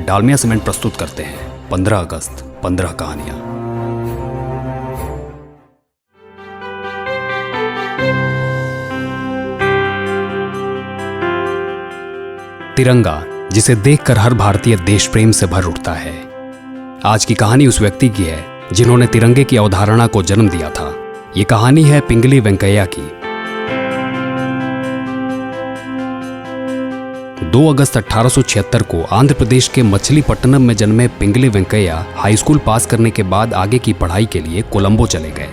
Dalmia cement प्रस्तुत करते हैं 15 अगस्त 15 कहानियां। तिरंगा, जिसे देखकर हर भारतीय देश प्रेम से भर उठता है। आज की कहानी उस व्यक्ति की है जिन्होंने तिरंगे की अवधारणा को जन्म दिया था। ये कहानी है पिंगली वेंकैया की। 2 अगस्त 1876 को आंध्र प्रदेश के मछलीपट्टनम में जन्मे पिंगली वेंकैया हाई स्कूल पास करने के बाद आगे की पढ़ाई के लिए कोलंबो चले गए।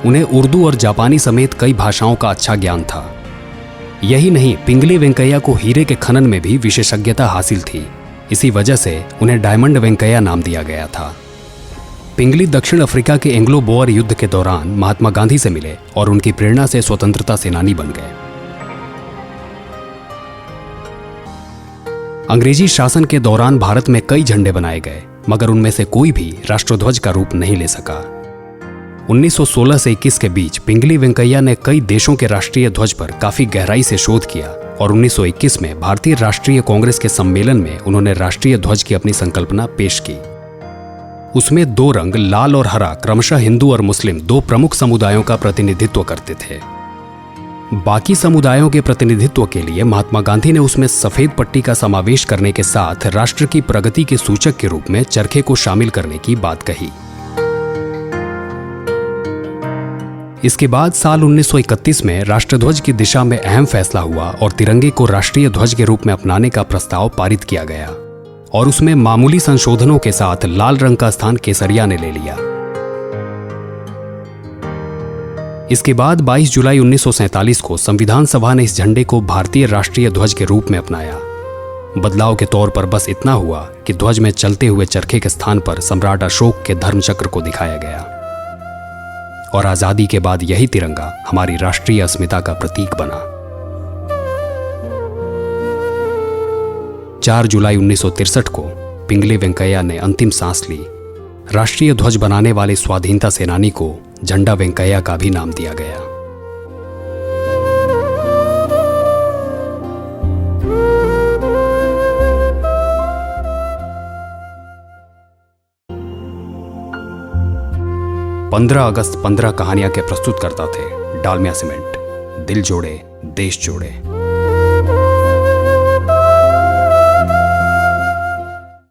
उन्हें उर्दू और जापानी समेत कई भाषाओं का अच्छा ज्ञान था। यही नहीं, पिंगली वेंकैया को हीरे के खनन में भी विशेषज्ञता हासिल थी। इसी वजह से उन्हें डायमंड वेंकैया नाम दिया गया था। पिंगली दक्षिण अफ्रीका के एंग्लो बोअर युद्ध के दौरान महात्मा गांधी से मिले और उनकी प्रेरणा से स्वतंत्रता सेनानी बन गए। अंग्रेजी शासन के दौरान भारत में कई झंडे बनाए गए, मगर उनमें से कोई भी राष्ट्रध्वज का रूप नहीं ले सका। 1916 से 21 के बीच पिंगली वेंकैया ने कई देशों के राष्ट्रीय ध्वज पर काफी गहराई से शोध किया और 1921 में भारतीय राष्ट्रीय कांग्रेस के सम्मेलन में उन्होंने राष्ट्रीय ध्वज की अपनी संकल्पना पेश की। उसमें 2 रंग लाल और हरा क्रमशः हिंदू और मुस्लिम 2 प्रमुख समुदायों का प्रतिनिधित्व करते थे। बाकी समुदायों के प्रतिनिधित्व के लिए महात्मा गांधी ने उसमें सफेद पट्टी का समावेश करने के साथ राष्ट्र की प्रगति के सूचक के रूप में चरखे को शामिल करने की बात कही। इसके बाद साल 1931 में राष्ट्रध्वज की दिशा में अहम फैसला हुआ और तिरंगे को राष्ट्रीय ध्वज के रूप में अपनाने का प्रस्ताव पारित किया गया और उसमें मामूली संशोधनों के साथ लाल रंग का स्थान केसरिया ने ले लिया। इसके बाद 22 जुलाई 1947 को संविधान सभा ने इस झंडे को भारतीय राष्ट्रीय ध्वज के रूप में अपनाया। बदलाव के तौर पर बस इतना हुआ कि ध्वज में चलते हुए चरखे के स्थान पर सम्राट अशोक के धर्मचक्र को दिखाया गया और आजादी के बाद यही तिरंगा हमारी राष्ट्रीय अस्मिता का प्रतीक बना। 4 जुलाई 1963 को पिंगली वेंकैया ने अंतिम सांस ली। राष्ट्रीय ध्वज बनाने वाले स्वाधीनता सेनानी को झंडा वेंकैया का भी नाम दिया गया। पंद्रह अगस्त 15 कहानियां के प्रस्तुत करता थे डालमिया सीमेंट। दिल जोड़े, देश जोड़े।